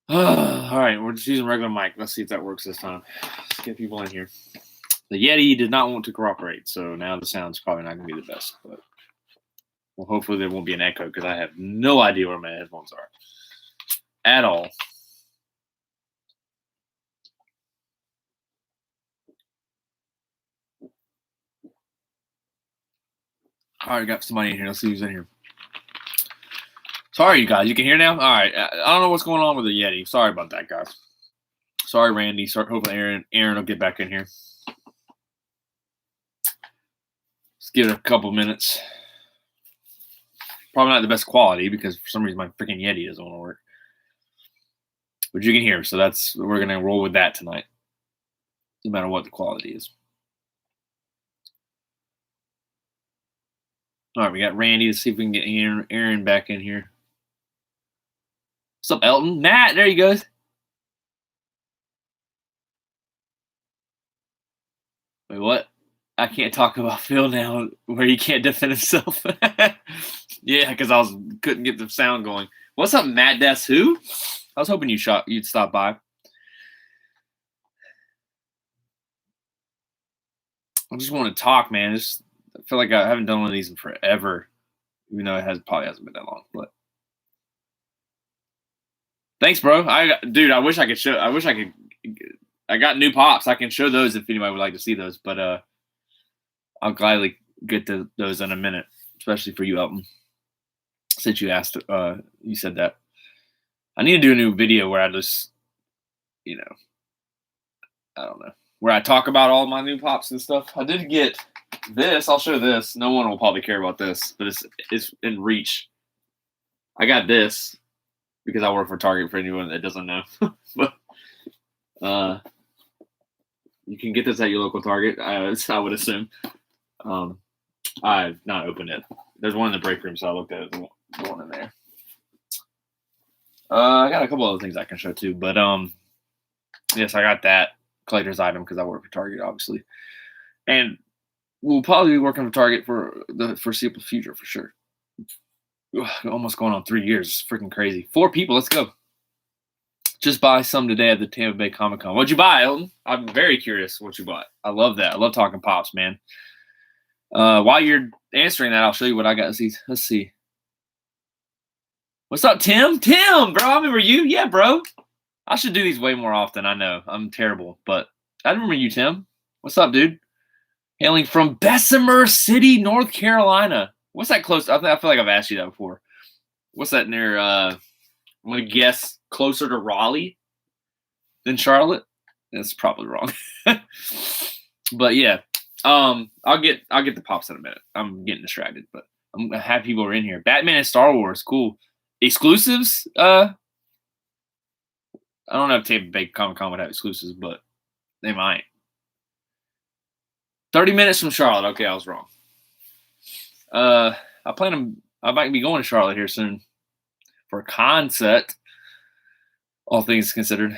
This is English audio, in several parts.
All right, we're just using regular mic. Let's see if that works this time. Let's get people in here. The Yeti did not want to cooperate, so now the sound's probably not going to be the best. But well, hopefully there won't be an echo because I have no idea where my headphones are at all. All right, got somebody in here. Let's see who's in here. Sorry, you guys. You can hear now? All right. I don't know what's going on with the Yeti. Sorry about that, guys. Sorry, Randy. Hopefully Aaron will get back in here. Let's give it a couple minutes. Probably not the best quality because for some reason my freaking Yeti doesn't want to work. But you can hear, so we're going to roll with that tonight, no matter what the quality is. All right, we got Randy. Let's see if we can get Aaron back in here. What's up, Elton? Matt, there he goes. Wait, what? I can't talk about Phil now where he can't defend himself. Yeah, because couldn't get the sound going. What's up, Matt? That's who? I was hoping you'd stop by. I just want to talk, man. I feel like I haven't done one of these in forever, even though probably hasn't been that long. But thanks, bro. I wish I could show. I wish I could. I got new pops. I can show those if anybody would like to see those. But I'll gladly get to those in a minute, especially for you, Elton. Since you asked, you said that. I need to do a new video where I just, I don't know, where I talk about all my new pops and stuff. I did get this. I'll show this. No one will probably care about this, but it's in reach. I got this because I work for Target for anyone that doesn't know. But you can get this at your local Target, I would assume. I've not opened it. There's one in the break room, so I looked at it. The one in there. I got a couple other things I can show too, but yes, I got that collector's item because I work for Target, obviously, and we'll probably be working for Target for the foreseeable future for sure. Almost going on 3 years. It's freaking crazy. 4 people. Let's go. Just buy some today at the Tampa Bay Comic Con. What'd you buy, Elton? I'm very curious what you bought. I love that. I love talking pops, man. While you're answering that, I'll show you what I got. Let's see. What's up, Tim? Tim, bro, I remember you. Yeah, bro. I should do these way more often. I know. I'm terrible, but I remember you, Tim. What's up, dude? Hailing from Bessemer City, North Carolina. What's that close? I feel like I've asked you that before. What's that near? I'm going to guess closer to Raleigh than Charlotte. That's probably wrong. But yeah, I'll get the pops in a minute. I'm getting distracted, but I'm happy people are in here. Batman and Star Wars, cool. Exclusives? I don't know if Tampa Bay Comic Con would have exclusives, but they might. 30 minutes from Charlotte. Okay, I was wrong. I might be going to Charlotte here soon for a concert. All things considered.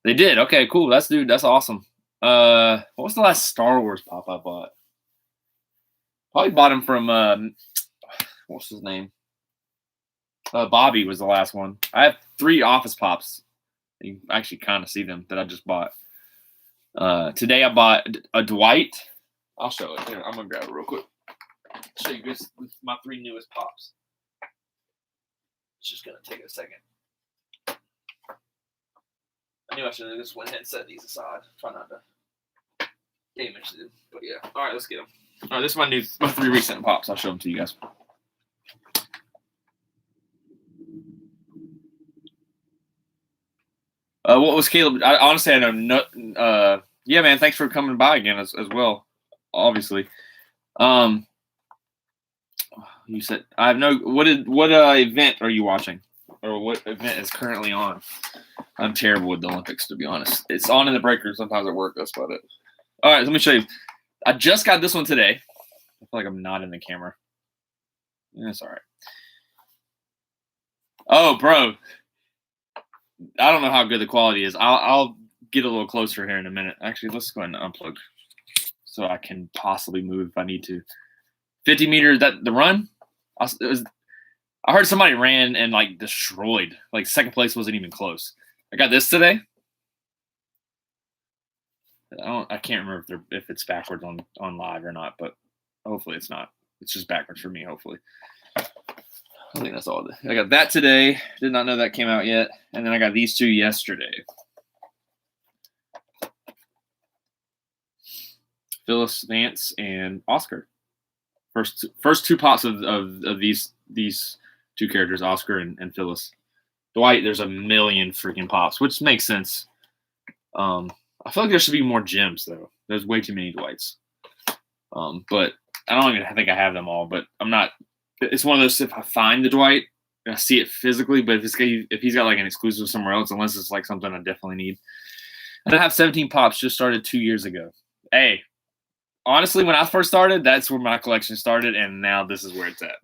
They did. Okay, cool. That's awesome. What was the last Star Wars pop I bought? Probably bought him from what's his name? Bobby was the last one. I have 3 Office Pops. You can actually kind of see them that I just bought. Today I bought a Dwight. I'll show it here. I'm gonna grab it real quick. Show you guys my 3 newest pops. It's just gonna take a second. I knew I should have just went ahead and set these aside. Try not to damage them. But yeah. All right, let's get them. All right, this is my 3 recent pops. I'll show them to you guys. What was Caleb? Honestly, I know. Yeah, man. Thanks for coming by again as well. Obviously, you said I have no. What event are you watching, or what event is currently on? I'm terrible with the Olympics, to be honest. It's on in the breaker sometimes at work. That's about it. All right, let me show you. I just got this one today. I feel like I'm not in the camera. That's all right. Oh, bro. I don't know how good the quality is. I'll get a little closer here in a minute. Actually, let's go ahead and unplug so I can possibly move if I need to. 50 meters, that the run? I heard somebody ran and like destroyed. Like second place wasn't even close. I got this today. I can't remember if it's backwards on live or not, but hopefully it's not. It's just backwards for me, hopefully. I think that's all. I got that today. Did not know that came out yet. And then I got these two yesterday. Phyllis Vance and Oscar. First two pops of these two characters, Oscar and Phyllis. Dwight, there's a million freaking pops, which makes sense. I feel like there should be more gems, though. There's way too many Dwights. But I don't even think I have them all, but I'm not. It's one of those, if I find the Dwight, I see it physically, but if he's got like an exclusive somewhere else, unless it's like something I definitely need. And I have 17 pops, just started 2 years ago. Hey, honestly, when I first started, that's where my collection started, and now this is where it's at.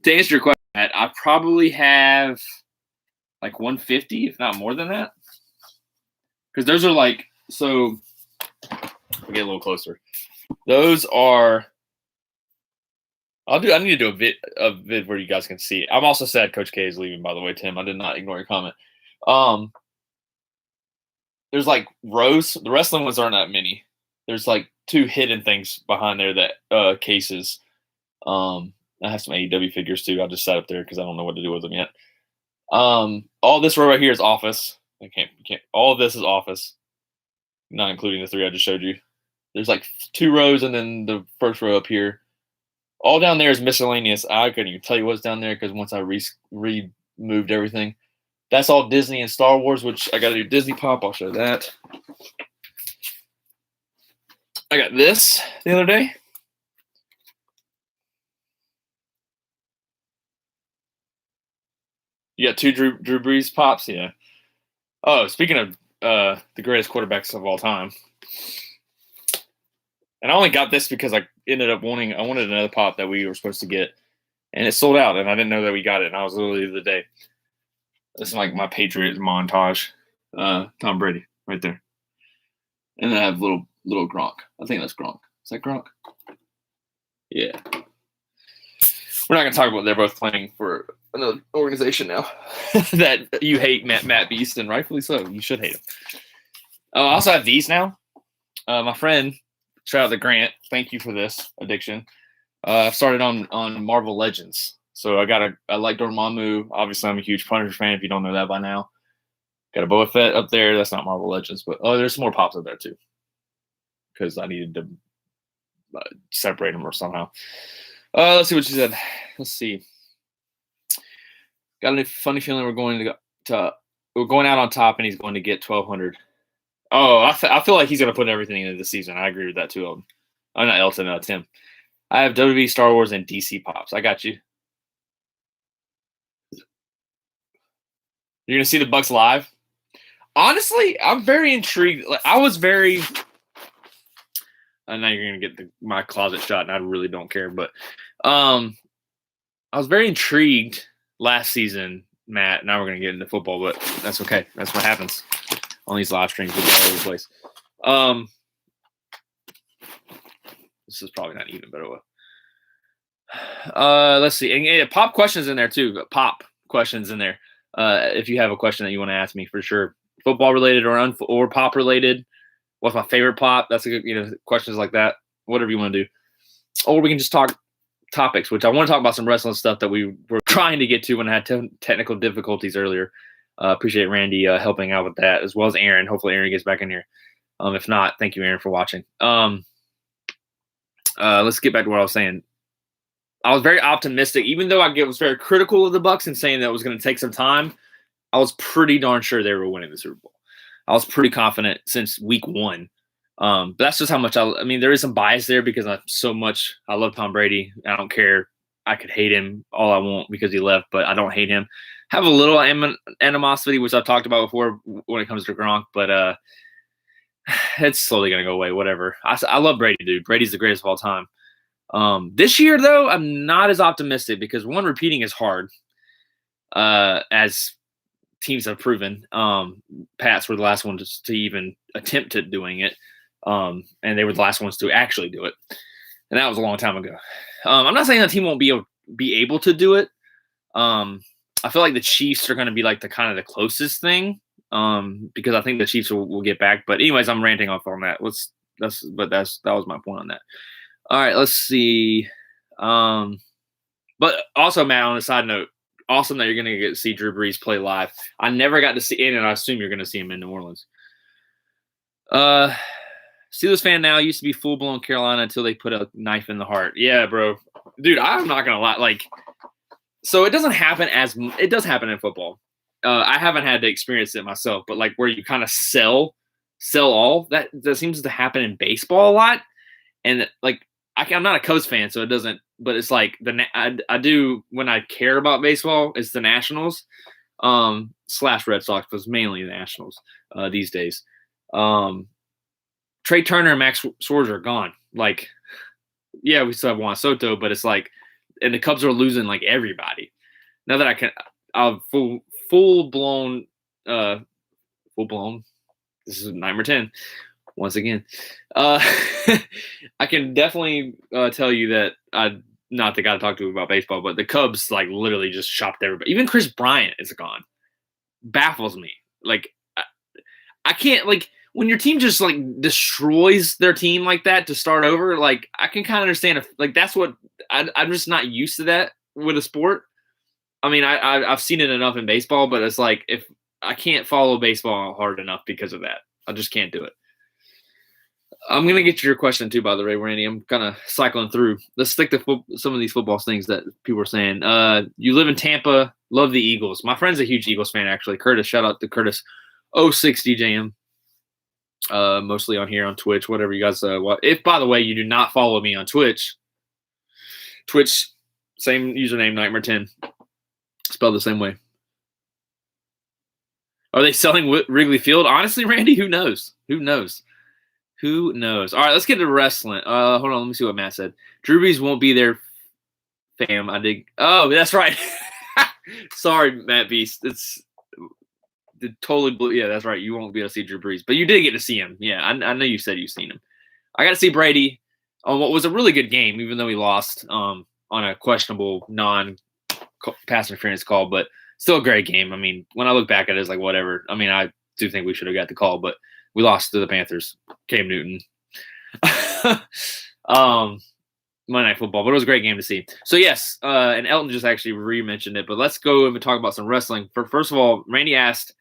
To answer your question, I probably have like 150, if not more than that. Because those are like, so I'll get a little closer. Those are, I need to do a vid where you guys can see. I'm also sad Coach K is leaving, by the way, Tim. I did not ignore your comment. There's like rows. The rest of the ones aren't that many. There's like 2 hidden things behind there that cases. I have some AEW figures too. I'll just set up there because I don't know what to do with them yet. All this row right here is office. I can't. All of this is office, not including the 3 I just showed you. There's like 2 rows, and then the first row up here. All down there is miscellaneous. I couldn't even tell you what's down there because once I removed everything. That's all Disney and Star Wars, which I got to do Disney Pop. I'll show that. I got this the other day. You got 2 Drew Brees Pops? Yeah. Oh, speaking of the greatest quarterbacks of all time. And I only got this because I wanted another pop that we were supposed to get. And it sold out, and I didn't know that we got it. And I was literally the day. This is like my Patriots montage. Tom Brady right there. And then I have little Gronk. I think that's Gronk. Is that Gronk? Yeah. We're not going to talk about they're both playing for another organization now that you hate, Matt Beast, and rightfully so. You should hate him. I also have these now. My friend, shout out to Grant. Thank you for this addiction. I've started on Marvel Legends. So I like Dormammu. Obviously, I'm a huge Punisher fan if you don't know that by now. Got a Boba Fett up there. That's not Marvel Legends, but there's some more pops up there too. Because I needed to separate them or somehow. Let's see what she said. Let's see. Got a funny feeling we're going out on top, and he's going to get 1,200. Oh, I feel like he's going to put everything into the season. I agree with that too, Elton. I'm not Elton, Tim. I have WWE, Star Wars, and DC pops. I got you. You're going to see the Bucks live? Honestly, I'm very intrigued. I was very. Now you're going to get my closet shot, and I really don't care. But I was very intrigued last season, Matt. Now we're going to get into football, but that's okay. That's what happens on these live streams. We go all over the place. This is probably not even, but it will. Let's see. And pop questions in there, too. Pop questions in there. If you have a question that you want to ask me, for sure. Football related or pop related. What's my favorite pop? That's a good, questions like that. Whatever you want to do. Or we can just talk topics, which I want to talk about some wrestling stuff that we were trying to get to when I had technical difficulties earlier. Appreciate Randy helping out with that, as well as Aaron. Hopefully Aaron gets back in here. If not, thank you, Aaron, for watching. Let's get back to what I was saying. I was very optimistic, even though I was very critical of the Bucks and saying that it was going to take some time. I was pretty darn sure they were winning the Super Bowl. I was pretty confident since week 1. But that's just how much there is some bias there because I love Tom Brady. I don't care. I could hate him all I want because he left, but I don't hate him. Have a little animosity, which I've talked about before when it comes to Gronk, but it's slowly going to go away, whatever. I love Brady, dude. Brady's the greatest of all time. This year, though, I'm not as optimistic because, one, repeating is hard, as teams have proven. Pats were the last ones to even attempt at doing it, and they were the last ones to actually do it, and that was a long time ago. I'm not saying the team won't be able to do it. I feel like the Chiefs are going to be like the kind of the closest thing, because I think the Chiefs will get back. But anyways, I'm ranting off on that. That was my point on that. All right, let's see. But also, Matt, on a side note, awesome that you're going to get to see Drew Brees play live. I never got to see it, and I assume you're going to see him in New Orleans. Steelers fan now, used to be full-blown Carolina until they put a knife in the heart. Yeah, bro. Dude, I'm not going to lie. Like, so it doesn't happen it does happen in football. I haven't had to experience it myself, but like where you kind of sell all that seems to happen in baseball a lot. And like, I'm not a Cubs fan, so it doesn't, but it's like I do when I care about baseball, it's the Nationals, / Red Sox, but it's mainly the Nationals, these days. Trey Turner and Max Scherzer are gone. Like, yeah, we still have Juan Soto, but it's like, and the Cubs are losing like everybody. Now that I'll full blown. This is Nightmare 10 once again. I can definitely tell you that I'm not the guy to talk to about baseball, but the Cubs like literally just shopped everybody. Even Chris Bryant is gone. Baffles me. Like, I can't, like, when your team just like destroys their team like that to start over, like I can kind of understand if like that's what I'm just not used to that with a sport. I mean, I've seen it enough in baseball, but it's like if I can't follow baseball hard enough because of that, I just can't do it. I'm gonna get to your question too, by the way, Randy. I'm kind of cycling through. Let's stick to some of these football things that people are saying. You live in Tampa, love the Eagles. My friend's a huge Eagles fan, actually. Curtis, shout out to Curtis. 06DJM. Mostly on here on Twitch, whatever you guys watch. If, by the way, you do not follow me on Twitch, same username, Nightmare 10, spelled the same way. Are they selling Wrigley Field? Honestly, Randy, who knows? Who knows? All right, let's get to wrestling. Hold on, let me see what Matt said. Drew Brees won't be there, fam. I dig. Oh, that's right. Sorry, Matt Beast. It's totally blue. Yeah, that's right. You won't be able to see Drew Brees, but you did get to see him. Yeah, I know you said you've seen him. I got to see Brady on what was a really good game, even though he lost on a questionable non-pass interference call, but still a great game. I mean, when I look back at it, it's like whatever. I mean, I do think we should have got the call, but we lost to the Panthers. Cam Newton. Monday Night Football, but it was a great game to see. So yes, and Elton just actually re-mentioned it, but let's go and talk about some wrestling. First of all, Randy asked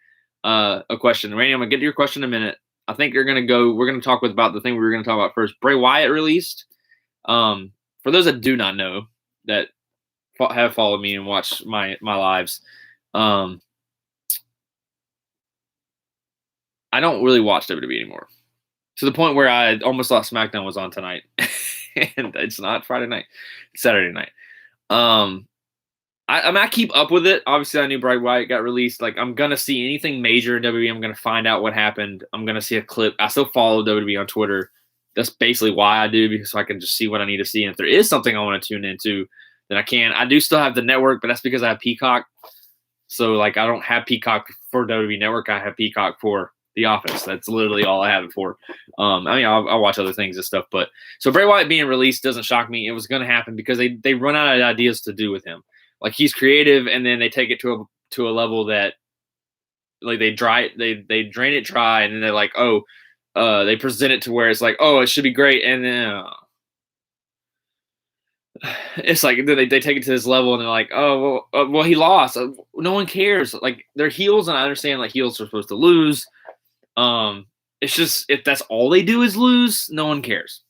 a question. Randy, I'm gonna get to your question in a minute. I think we're gonna talk about the thing we were gonna talk about first. Bray Wyatt released. For those that do not know, that have followed me and watched my lives, I don't really watch WWE anymore. To the point where I almost thought SmackDown was on tonight. And it's not Friday night, it's Saturday night. I keep up with it. Obviously, I knew Bray Wyatt got released. Like, I'm gonna see anything major in WWE. I'm gonna find out what happened. I'm gonna see a clip. I still follow WWE on Twitter. That's basically why I do, because I can just see what I need to see. And if there is something I want to tune into, then I can. I do still have the network, but that's because I have Peacock. So, like, I don't have Peacock for WWE Network. I have Peacock for The Office. That's literally all I have it for. I mean, I'll watch other things and stuff. But so Bray Wyatt being released doesn't shock me. It was going to happen because they run out of ideas to do with him. Like, he's creative, and then they take it to a level that, like, they drain it dry, and then they're like, they present it to where it's like, oh, it should be great, and then it's like they take it to this level, and they're like, oh, well, he lost. No one cares. Like, they're heels, and I understand like heels are supposed to lose. It's just, if that's all they do is lose, no one cares.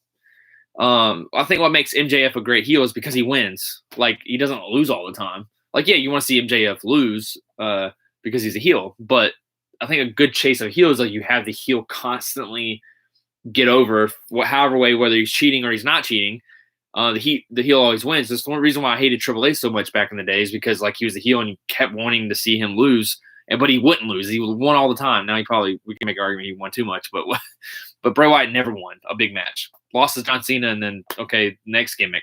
I think what makes MJF a great heel is because he wins. Like, he doesn't lose all the time. Like, yeah, you want to see MJF lose because he's a heel, but I think a good chase of heel is like you have the heel constantly get over however way, whether he's cheating or he's not cheating. The heel always wins. That's one reason why I hated Triple H so much back in the days, because like he was the heel and you kept wanting to see him lose, but he wouldn't lose. He won all the time. Now we can make an argument he won too much, but Bray Wyatt never won a big match. Lost to John Cena, and then next gimmick,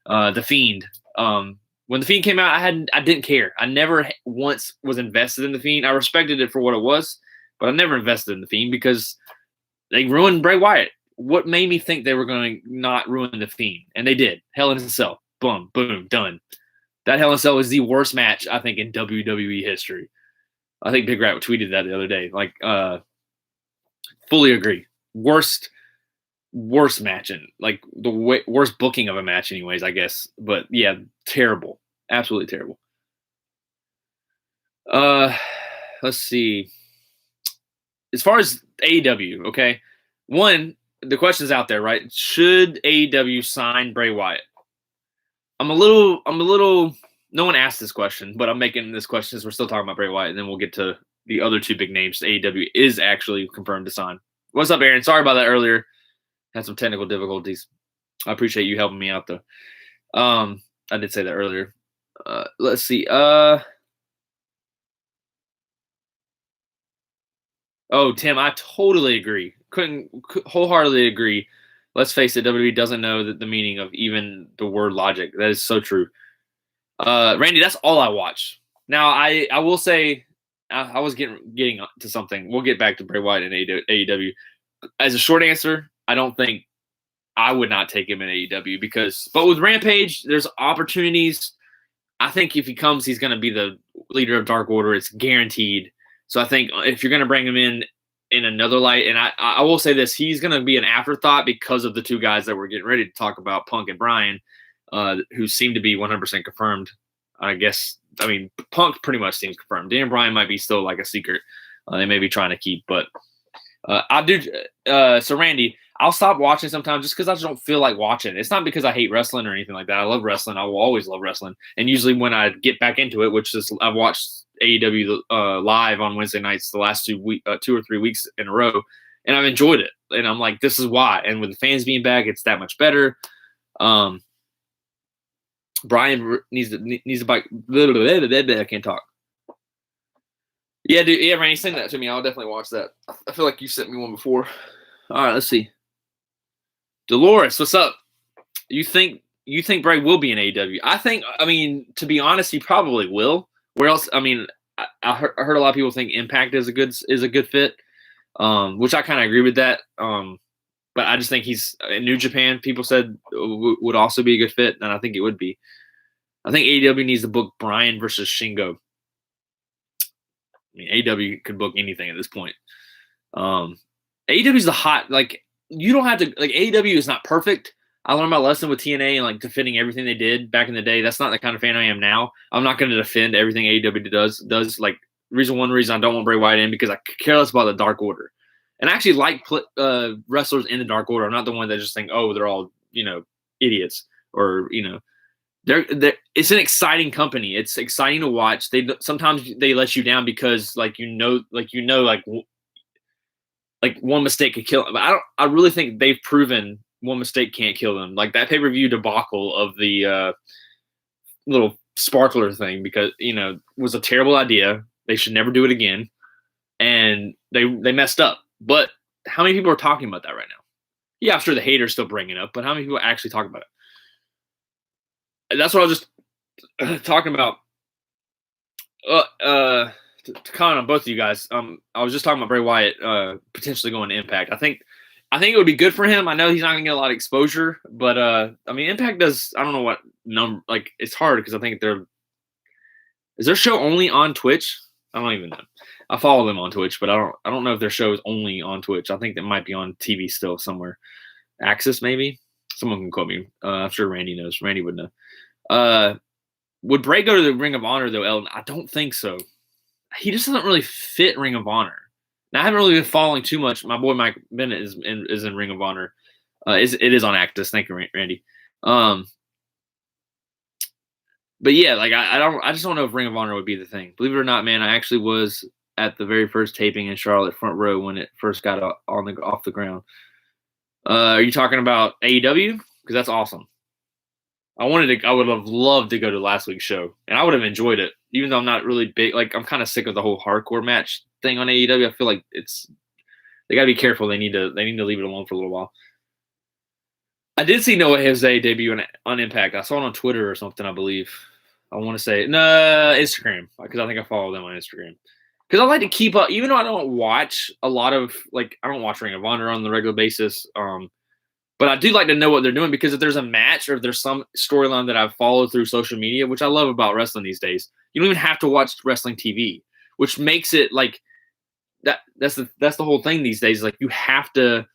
The Fiend. When The Fiend came out, I didn't care. I never once was invested in The Fiend. I respected it for what it was, but I never invested in The Fiend because they ruined Bray Wyatt. What made me think they were going to not ruin The Fiend? And they did. Hell in a Cell. Boom, boom, done. That Hell in a Cell is the worst match, I think, in WWE history. I think Big Rat tweeted that the other day. Like, fully agree. Worst match, and like the worst booking of a match, anyways, I guess. But yeah, terrible. Absolutely terrible. Let's see. As far as AEW, okay, one, the question's out there, right? Should AEW sign Bray Wyatt? I'm a little. No one asked this question, but I'm making this question as we're still talking about Bray Wyatt, and then we'll get to the other two big names AEW is actually confirmed to sign. What's up, Aaron? Sorry about that earlier. Had some technical difficulties. I appreciate you helping me out, though. I did say that earlier. Let's see. Oh, Tim, I totally agree. Couldn't wholeheartedly agree. Let's face it, WWE doesn't know the meaning of even the word logic. That is so true. Randy, that's all I watch. Now, I will say I was getting to something. We'll get back to Bray Wyatt and AEW. As a short answer, I don't think I would not take him in AEW but with Rampage, there's opportunities. I think if he comes, he's going to be the leader of Dark Order. It's guaranteed. So I think if you're going to bring him in another light, and I will say this, he's going to be an afterthought because of the two guys that we're getting ready to talk about, Punk and Bryan, who seem to be 100% confirmed. I guess, I mean, Punk pretty much seems confirmed. Dan Bryan might be still like a secret. They may be trying to keep, but I do. So Randy, I'll stop watching sometimes just because I just don't feel like watching. It's not because I hate wrestling or anything like that. I love wrestling. I will always love wrestling. And usually when I get back into it, which is I've watched AEW live on Wednesday nights the last 2 or 3 weeks in a row, and I've enjoyed it. And I'm like, this is why. And with the fans being back, it's that much better. Brian needs to bike. I can't talk. Yeah, dude. Yeah, Randy, send that to me. I'll definitely watch that. I feel like you sent me one before. All right, let's see. Dolores, what's up? You think Bray will be in AEW? I mean, to be honest, he probably will. Where else? I mean, I heard a lot of people think Impact is a good fit, which I kind of agree with that. But I just think he's in New Japan. People said would also be a good fit, and I think it would be. I think AEW needs to book Bryan versus Shingo. I mean, AEW could book anything at this point. AEW is the hot, like, you don't have to, like, AEW is not perfect. I learned my lesson with TNA and, like, defending everything they did back in the day. That's not the kind of fan I am now. I'm not going to defend everything AEW does. Like, one reason I don't want Bray Wyatt in because I care less about the Dark Order. And I actually like wrestlers in the Dark Order. I'm not the one that just think, oh, they're all, idiots or, they're it's an exciting company. It's exciting to watch. Sometimes they let you down because like one mistake could kill them. But I really think they've proven one mistake can't kill them. Like that pay-per-view debacle of the little sparkler thing because was a terrible idea. They should never do it again. And they messed up. But how many people are talking about that right now? Yeah, I'm sure the haters still bring it up, but how many people actually talk about it? That's what I was just talking about. To comment on both of you guys, I was just talking about Bray Wyatt potentially going to Impact. I think it would be good for him. I know he's not going to get a lot of exposure, but I mean, Impact does. I don't know what number. Like, it's hard because I think is their show only on Twitch? I don't even know. I follow them on Twitch, but I don't know if their show is only on Twitch. I think that might be on TV still somewhere. Access maybe. Someone can quote me. I'm sure Randy knows. Randy would know. Would Bray go to the Ring of Honor though, Elton? I don't think so. He just doesn't really fit Ring of Honor. Now I haven't really been following too much. My boy Mike Bennett is in Ring of Honor. It is on Actus. Thank you, Randy. But yeah, like I just don't know if Ring of Honor would be the thing. Believe it or not, man, I actually was at the very first taping in Charlotte, front row when it first got off the ground. Are you talking about AEW? Because that's awesome. I would have loved to go to last week's show, and I would have enjoyed it, even though I'm not really big. Like, I'm kind of sick of the whole hardcore match thing on AEW. I feel like they got to be careful. They need to leave it alone for a little while. I did see Noah Jose debut on Impact. I saw it on Twitter or something, I believe. I want to say Instagram, because I think I follow them on Instagram. Because I like to keep up, even though I don't watch a lot of, like, I don't watch Ring of Honor on the regular basis. But I do like to know what they're doing, because if there's a match or if there's some storyline that I've followed through social media, which I love about wrestling these days, you don't even have to watch wrestling TV, which makes it like that's the whole thing these days. Like you have to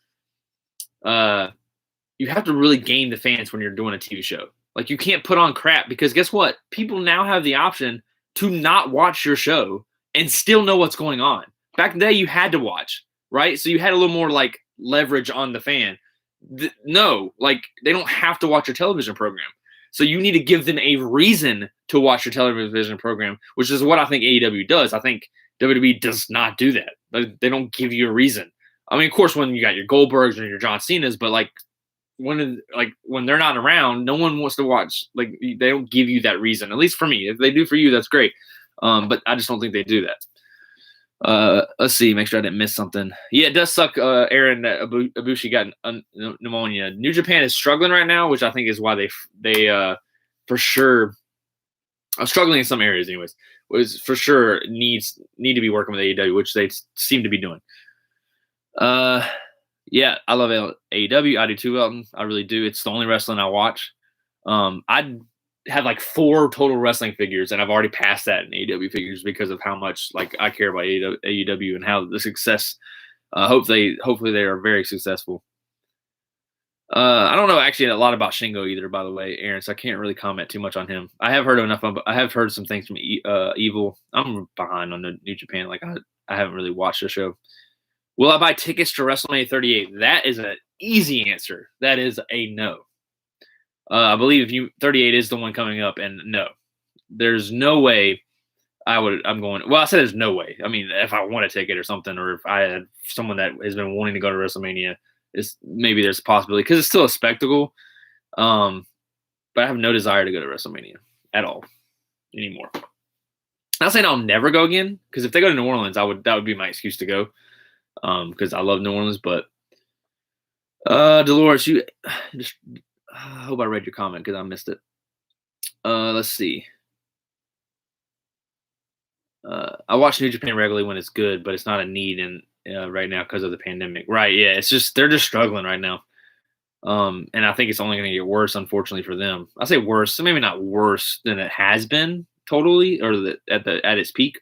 really gain the fans when you're doing a TV show. Like you can't put on crap, because guess what? People now have the option to not watch your show and still know what's going on. Back in the day, you had to watch, right? So you had a little more like leverage on the fan. No, like they don't have to watch your television program. So you need to give them a reason to watch your television program, which is what I think AEW does. I think WWE does not do that. They don't give you a reason. I mean, of course, when you got your Goldbergs and your John Cena's, but like when they're not around, no one wants to watch. Like they don't give you that reason. At least for me, if they do for you, that's great. But I just don't think they do that. Let's see. Make sure I didn't miss something. Yeah, it does suck, Aaron, that Ibushi got pneumonia. New Japan is struggling right now, which I think is why they for sure are struggling in some areas. Anyways, was for sure need to be working with AEW, which they seem to be doing. Yeah, I love AEW. I do too, Elton. I really do. It's the only wrestling I watch. I have like 4 total wrestling figures, and I've already passed that in AEW figures because of how much like I care about AEW and how the success. Hopefully they are very successful. I don't know actually a lot about Shingo either, by the way, Aaron. So I can't really comment too much on him. I have heard enough. I have heard some things from Evil. I'm behind on the New Japan. Like I haven't really watched the show. Will I buy tickets to WrestleMania 38? That is an easy answer. That is a no. I believe 38 is the one coming up, and no, there's no way I'm going. Well, I said there's no way. I mean, if I want a ticket or something, or if I had someone that has been wanting to go to WrestleMania, maybe there's a possibility, because it's still a spectacle. But I have no desire to go to WrestleMania at all anymore. Not saying I'll never go again, because if they go to New Orleans, that would be my excuse to go, because I love New Orleans. But Dolores, you just. I hope I read your comment because I missed it. Let's see. I watch New Japan regularly when it's good, but it's not a need right now because of the pandemic. Right? Yeah, it's just they're just struggling right now, and I think it's only going to get worse, unfortunately for them. I say worse, so maybe not worse than it has been totally, or at its peak.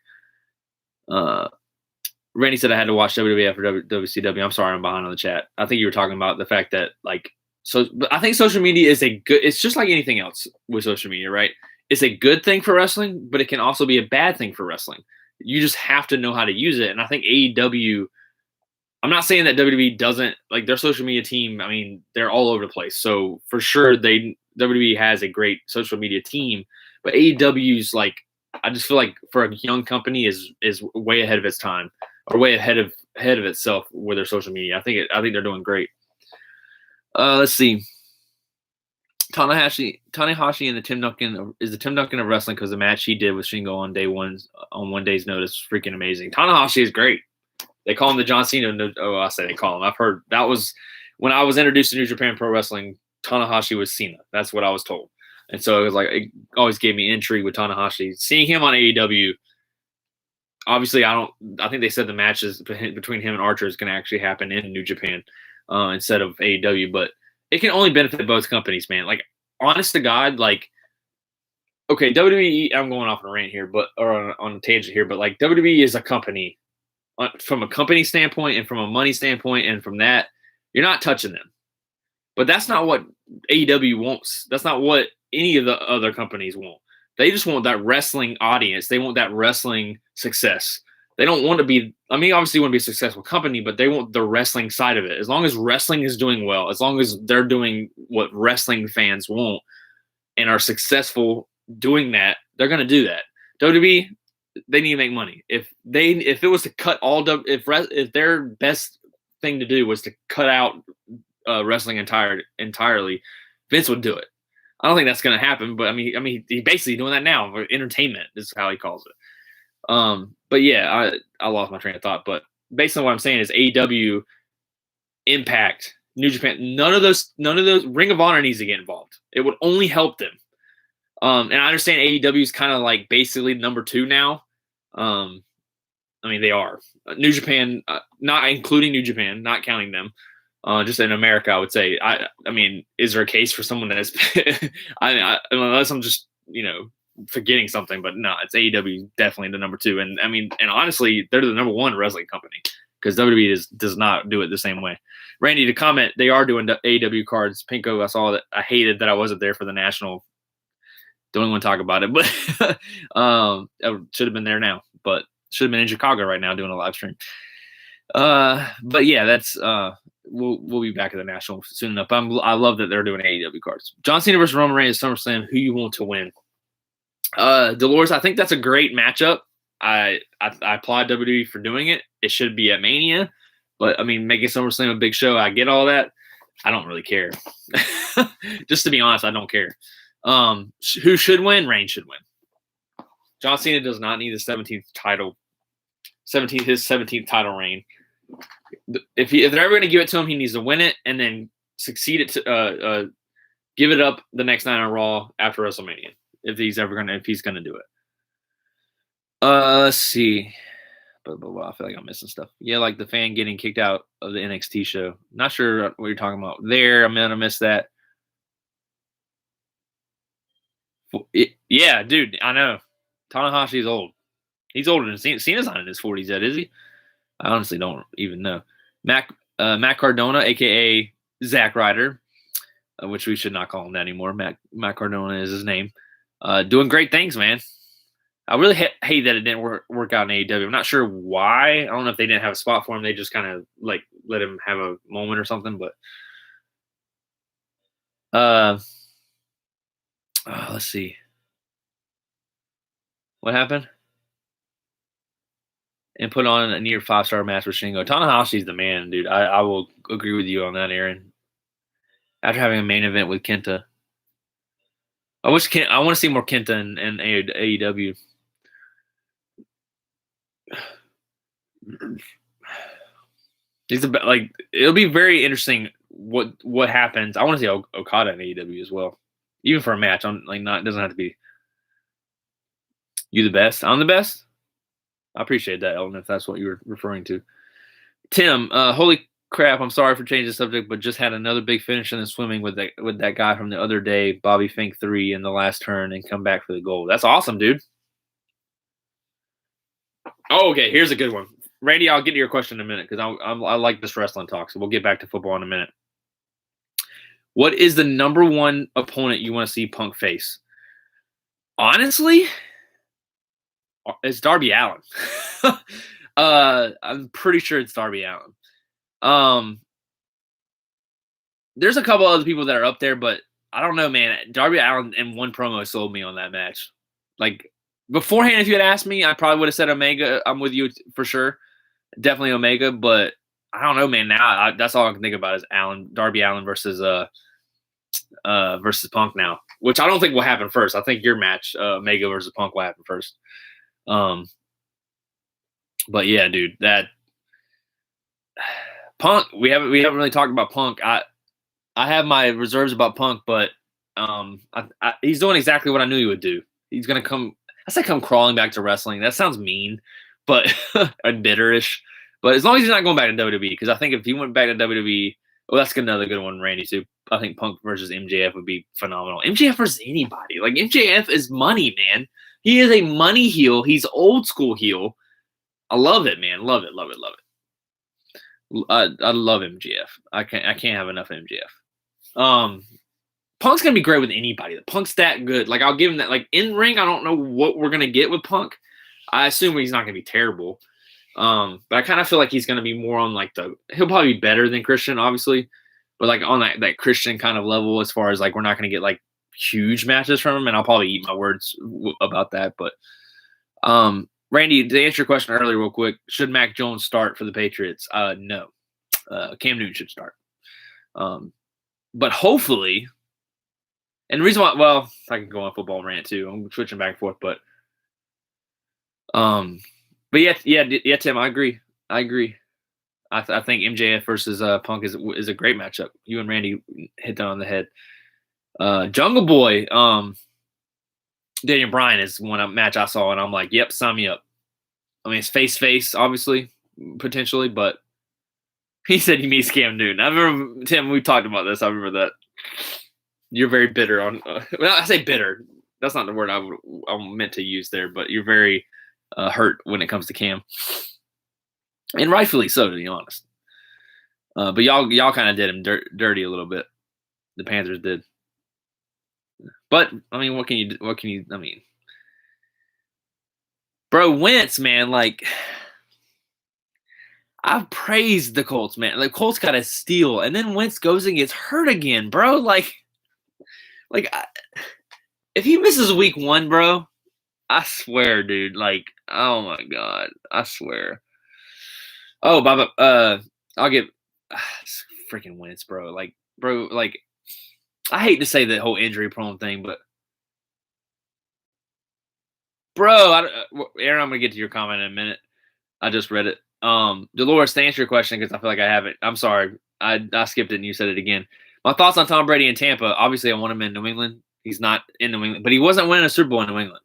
Randy said I had to watch WWE after WCW. I'm sorry, I'm behind on the chat. I think you were talking about the fact that like. So, but I think social media is it's just like anything else with social media, right? It's a good thing for wrestling, but it can also be a bad thing for wrestling. You just have to know how to use it. And I think AEW, I'm not saying that WWE doesn't, like their social media team, I mean, they're all over the place. So for sure, WWE has a great social media team, but AEW's like, I just feel like for a young company is way ahead of its time, or way ahead of itself with their social media. I think they're doing great. Let's see. Tanahashi and the Tim Duncan is the Tim Duncan of wrestling, because the match he did with Shingo on 1 day's notice, freaking amazing. Tanahashi is great. They call him the John Cena. Oh, I say they call him. I've heard that was when I was introduced to New Japan Pro Wrestling. Tanahashi was Cena. That's what I was told, and so it was like it always gave me intrigue with Tanahashi. Seeing him on AEW, obviously I think they said the matches between him and Archer is going to actually happen in New Japan. Instead of AEW, but it can only benefit both companies, man. Like, honest to God, like, okay, WWE, I'm going off on a rant here, or on a tangent here, but like WWE is a company from a company standpoint and from a money standpoint, and from that, you're not touching them. But that's not what AEW wants. That's not what any of the other companies want. They just want that wrestling audience. They want that wrestling success. They don't want to be, I mean, obviously you want to be a successful company, but they want the wrestling side of it. As long as wrestling is doing well, as long as they're doing what wrestling fans want and are successful doing that, they're going to do that. WWE, they need to make money. If it was to cut if their best thing to do was to cut out wrestling entirely, Vince would do it. I don't think that's going to happen, but I mean, he's basically doing that now. Entertainment is how he calls it. But yeah, I lost my train of thought. But based on what I'm saying is AEW, Impact, New Japan, none of those Ring of Honor needs to get involved. It would only help them. And I understand AEW is kind of like basically number 2 now. I mean, they are. New Japan, not including New Japan, not counting them. Just in America, I would say. I mean, is there a case for someone that is? Unless I'm just forgetting something, but no, it's AEW definitely the number two, and I mean, and honestly, they're the number one wrestling company because WWE does not do it the same way. Randy, to comment, they are doing the AEW cards. Pinko, I saw that. I hated that I wasn't there for the national. Don't even want to talk about it, but I should have been there now. But should have been in Chicago right now doing a live stream. But yeah, that's we'll be back at the national soon enough. I love that they're doing AEW cards. John Cena versus Roman Reigns SummerSlam. Who you want to win? Dolores, I think that's a great matchup. I applaud WWE for doing it. It should be at Mania, but I mean, making SummerSlam a big show, I get all that. I don't really care. Just to be honest, I don't care. Who should win? Reigns should win. John Cena does not need the 17th title. His 17th title reign. If they're ever going to give it to him, he needs to win it and then succeed it to give it up the next night on Raw after WrestleMania. If he's gonna do it. Let's see. I feel like I'm missing stuff. Yeah, like the fan getting kicked out of the NXT show. Not sure what you're talking about there. I'm gonna miss that. Yeah, dude, I know. Tanahashi's old. He's older than Cena. Cena's not in his 40s yet, is he? I honestly don't even know. Matt Cardona, aka Zack Ryder, which we should not call him that anymore. Matt Cardona is his name. Doing great things, man. I really hate that it didn't work out in AEW. I'm not sure why. I don't know if they didn't have a spot for him. They just kind of like let him have a moment or something. But let's see. What happened? And put on a near 5-star match with Shingo. Tanahashi's the man, dude. I will agree with you on that, Aaron. After having a main event with Kenta. I want to see more Kenta in AEW. It'll be very interesting what happens. I want to see Okada in AEW as well, even for a match. It doesn't have to be you the best. I'm the best. I appreciate that, Ellen, if that's what you were referring to. Tim, holy crap! I'm sorry for changing the subject, but just had another big finish in the swimming with that guy from the other day, Bobby Fink 3 in the last turn, and come back for the goal. That's awesome, dude. Oh, okay. Here's a good one, Randy. I'll get to your question in a minute because I like this wrestling talk, so we'll get back to football in a minute. What is the number one opponent you want to see Punk face? Honestly, it's Darby Allin. I'm pretty sure it's Darby Allin. There's a couple other people that are up there, but I don't know, man. Darby Allin in one promo sold me on that match. Like beforehand, if you had asked me, I probably would have said Omega. I'm with you for sure. Definitely Omega, but I don't know, man. Now that's all I can think about is Darby Allin versus Punk now, which I don't think will happen first. I think your match, Omega versus Punk, will happen first. But yeah, dude, that Punk. We haven't really talked about Punk. I have my reserves about Punk, but he's doing exactly what I knew he would do. He's gonna come. I say come crawling back to wrestling. That sounds mean, but and bitterish. But as long as he's not going back to WWE, because I think if he went back to WWE, well, that's another good one, Randy, too. I think Punk versus MJF would be phenomenal. MJF versus anybody. Like, MJF is money, man. He is a money heel. He's old school heel. I love it, man. Love it, love it, love it. I love MJF. I can't have enough of MJF. Punk's gonna be great with anybody. Punk's that good. Like, I'll give him that. Like, in ring, I don't know what we're gonna get with Punk. I assume he's not gonna be terrible. But I kind of feel like he's gonna be more on like he'll probably be better than Christian, obviously, but like on that Christian kind of level as far as like we're not gonna get like huge matches from him, and I'll probably eat my words about that. But Randy, to answer your question earlier real quick, should Mac Jones start for the Patriots? No. Cam Newton should start. But hopefully, and the reason why, well, I can go on football rant too. I'm switching back and forth, but yeah, Tim, I agree. I think MJF versus Punk is a great matchup. You and Randy hit that on the head. Jungle Boy, Daniel Bryan is one match I saw, and I'm like, yep, sign me up. I mean, it's face, obviously, potentially, but He said he meets Cam Newton. I remember, Tim, we talked about this. I remember that. You're very bitter on. Well, I say bitter. That's not the word I meant to use there, but you're very hurt when it comes to Cam, and rightfully so, to be honest. But y'all kind of did him dirty a little bit. The Panthers did. But I mean, what can you? I mean, bro, Wentz, man, like. I've praised the Colts, man. The Colts got a steal, and then Wentz goes and gets hurt again, bro. If he misses week 1, bro, I swear, dude. Like, oh my god, I swear. Oh, Baba, I'll get freaking Wentz, bro. Like, I hate to say the whole injury prone thing, but bro, Aaron, I'm gonna get to your comment in a minute. I just read it. Dolores, to answer your question, because I feel like I haven't. I'm sorry. I skipped it and you said it again. My thoughts on Tom Brady in Tampa. Obviously, I want him in New England. He's not in New England, but he wasn't winning a Super Bowl in New England.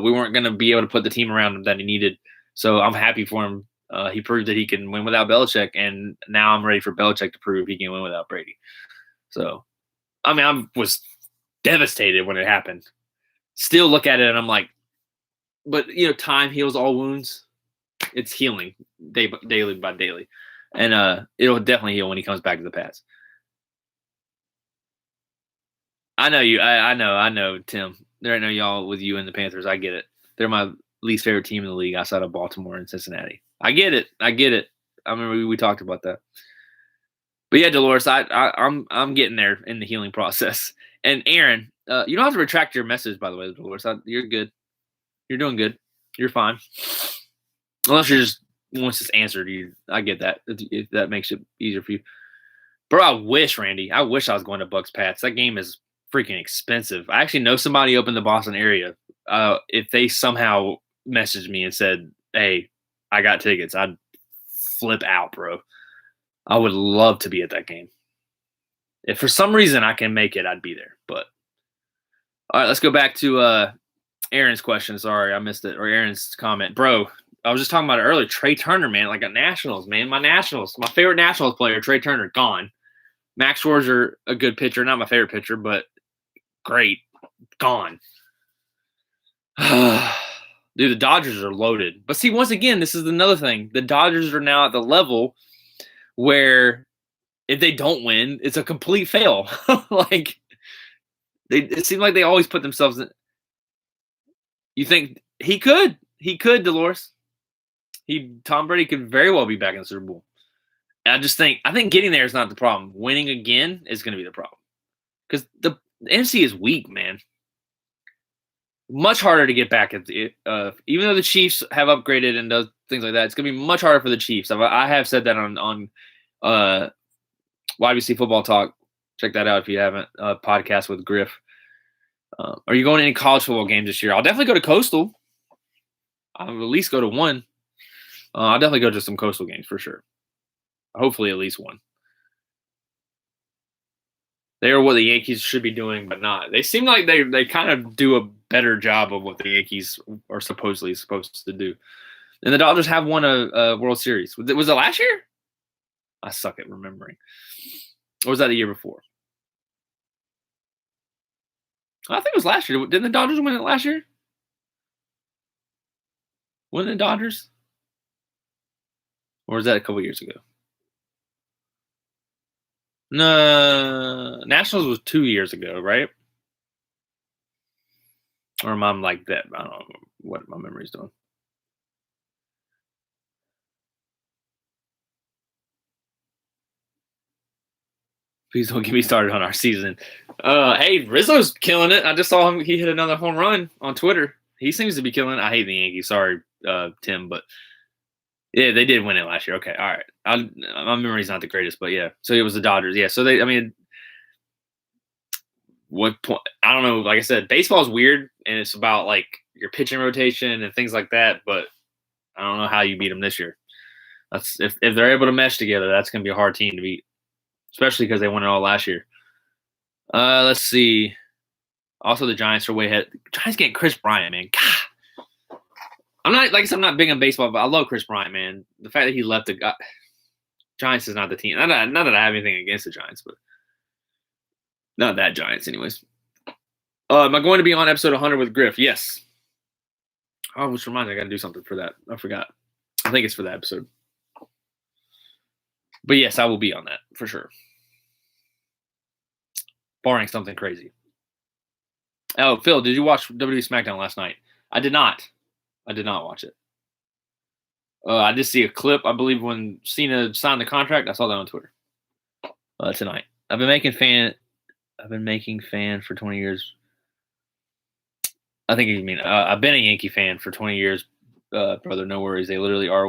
We weren't going to be able to put the team around him that he needed. So I'm happy for him. He proved that he can win without Belichick, and now I'm ready for Belichick to prove he can win without Brady. So, I mean, I was devastated when it happened. Still look at it and I'm like, but, time heals all wounds. It's healing daily by daily. And it'll definitely heal when he comes back to the Pats. I know you. I know, Tim. There ain't no y'all with you and the Panthers. I get it. They're my least favorite team in the league outside of Baltimore and Cincinnati. I get it. I remember we talked about that. But yeah, Dolores, I'm getting there in the healing process. And Aaron, you don't have to retract your message, by the way, Dolores. You're good. You're doing good. You're fine. Unless you're just wants this answered, I get that. If that makes it easier for you. Bro, I wish I was going to Bucks Pats. That game is freaking expensive. I actually know somebody up in the Boston area. If they somehow messaged me and said, hey, I got tickets, I'd flip out, bro. I would love to be at that game. If for some reason I can make it, I'd be there. But all right, let's go back to Aaron's question. Sorry, I missed it. Or Aaron's comment. Bro, I was just talking about it earlier. Trey Turner, man, like at Nationals, man. My favorite Nationals player, Trey Turner, gone. Max Scherzer, a good pitcher. Not my favorite pitcher, but great. Gone. Dude, the Dodgers are loaded. But see, once again, this is another thing. The Dodgers are now at the level where if they don't win, it's a complete fail. It seems like they always put themselves in. You think he could? He could, Dolores. Tom Brady could very well be back in the Super Bowl. I think getting there is not the problem. Winning again is going to be the problem. Because the NFC is weak, man. Much harder to get back at the even though the Chiefs have upgraded and does things like that, it's going to be much harder for the Chiefs. I have said that on YBC Football Talk. Check that out if you haven't. Podcast with Griff. Are you going to any college football games this year? I'll definitely go to Coastal. I'll at least go to one. I'll definitely go to some Coastal games for sure. Hopefully at least one. They are what the Yankees should be doing, but not. They seem like they kind of do a better job of what the Yankees are supposedly supposed to do. And the Dodgers have won a World Series. Was it last year? I suck at remembering. Or was that the year before? I think it was last year. Didn't the Dodgers win it last year? Won the Dodgers? Or was that a couple years ago? No, Nationals was 2 years ago, right? Or am I like that? I don't know what my memory's doing. Please don't get me started on our season. Hey, Rizzo's killing it. I just saw him. He hit another home run on Twitter. He seems to be killing it. I hate the Yankees. Sorry, Tim, but yeah, they did win it last year. Okay, all right. My memory's not the greatest, but yeah. So it was the Dodgers. Yeah. So what point? I don't know. Like I said, baseball's weird, and it's about like your pitching rotation and things like that. But I don't know how you beat them this year. That's if they're able to mesh together, that's going to be a hard team to beat, especially because they won it all last year. Let's see. Also, the Giants are way ahead. Giants getting Chris Bryant, man. God. I'm not big on baseball, but I love Chris Bryant, man. The fact that he left the guy. Giants is not the team. Not that I have anything against the Giants, but not that Giants, anyways. Am I going to be on episode 100 with Griff? Yes. Oh, which reminds me, I got to do something for that. I forgot. I think it's for that episode. But yes, I will be on that for sure. Barring something crazy. Oh, Phil, did you watch WWE SmackDown last night? I did not. I did not watch it. I did see a clip, I believe, when Cena signed the contract. I saw that on Twitter tonight. I've been making fan for 20 years. I think you mean I've been a Yankee fan for 20 years, brother. No worries. They literally are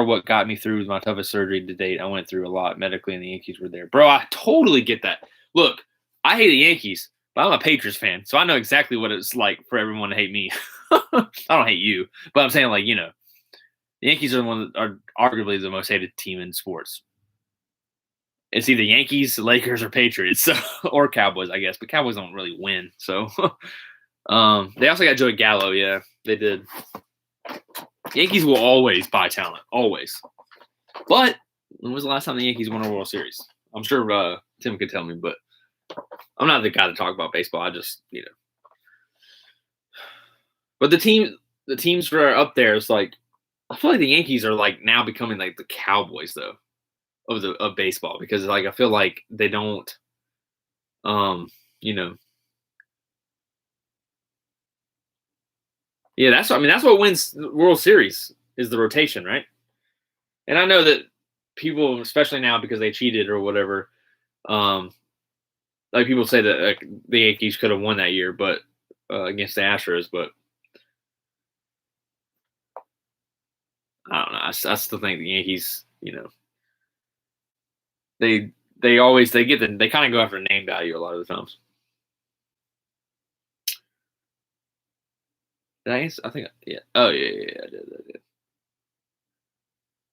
what got me through my toughest surgery to date. I went through a lot medically, and the Yankees were there, bro. I totally get that. Look, I hate the Yankees, but I'm a Patriots fan, so I know exactly what it's like for everyone to hate me. I don't hate you, but I'm saying, like, you know, the Yankees are arguably the most hated team in sports. It's either Yankees, Lakers, or Patriots, so, or Cowboys, I guess. But Cowboys don't really win, so. They also got Joey Gallo. Yeah, they did. Yankees will always buy talent, always. But when was the last time the Yankees won a World Series? I'm sure Tim could tell me, but I'm not the guy to talk about baseball. I just, you know. But the teams that are up there is like, I feel like the Yankees are like now becoming like the Cowboys though of baseball, because like I feel like they don't, you know. Yeah, that's what wins the World Series is the rotation, right? And I know that people, especially now because they cheated or whatever, like people say that like, the Yankees could have won that year, but against the Astros, but I don't know. I still think the Yankees, you know, they kind of go after name value a lot of the times. Did I answer? I think, yeah. Oh, yeah, I did.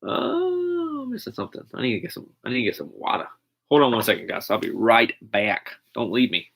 Oh, I'm missing something. I need to get some water. Hold on 1 second, guys. I'll be right back. Don't leave me.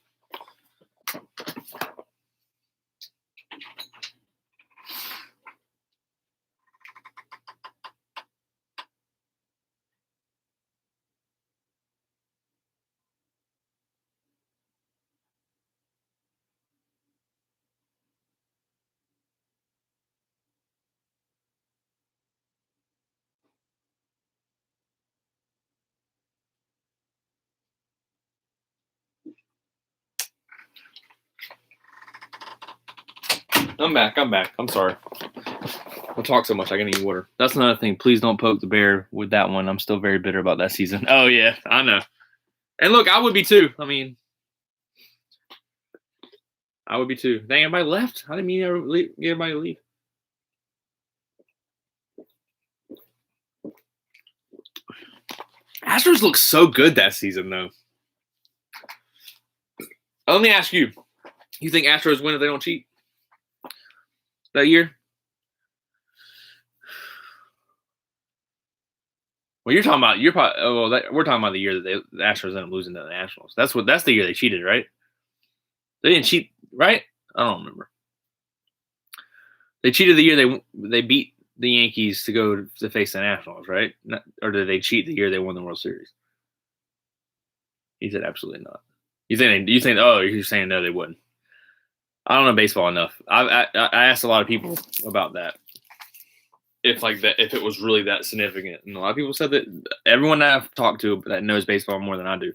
I'm back. I'm sorry. I'll talk so much I can eat water. That's another thing. Please don't poke the bear with that one. I'm still very bitter about that season. Oh, yeah. I know. And look, I would be too. I mean, I would be too. Dang, everybody left? I didn't mean everybody to leave. Astros look so good that season, though. Let me ask you. You think Astros win if they don't cheat? That year? Well, we're talking about the year that the Astros ended up losing to the Nationals. That's the year they cheated, right? They didn't cheat, right? I don't remember. They cheated the year they beat the Yankees to go to face the Nationals, right? Or did they cheat the year they won the World Series? He said absolutely not. You think? Oh, you're saying no, they wouldn't. I don't know baseball enough. I asked a lot of people about that. If it was really that significant, and a lot of people said that. Everyone that I've talked to that knows baseball more than I do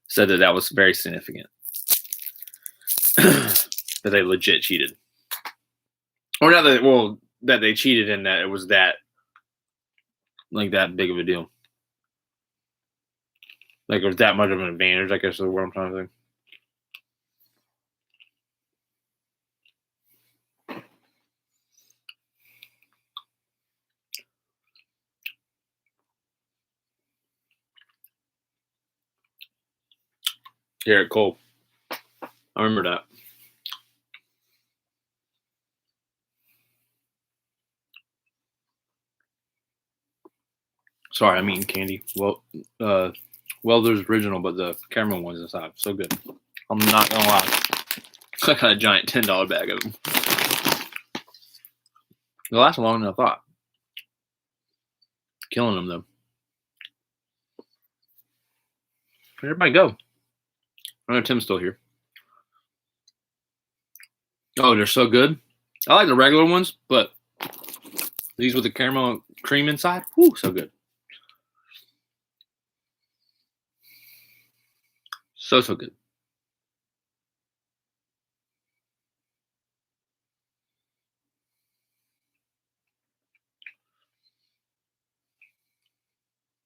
said that was very significant. That they legit cheated, or not that. Well, that they cheated and that it was that big of a deal. Like it was that much of an advantage. I guess is what I'm trying to think. Garrett Cole. I remember that. Sorry, I mean candy. Well, there's original, but the caramel one's inside. So good. I'm not gonna lie. I got a giant $10 bag of them. They last longer than I thought. Killing them though. Where'd everybody go? I know Tim's still here. Oh, they're so good. I like the regular ones, but these with the caramel cream inside, whoo, so good. So good.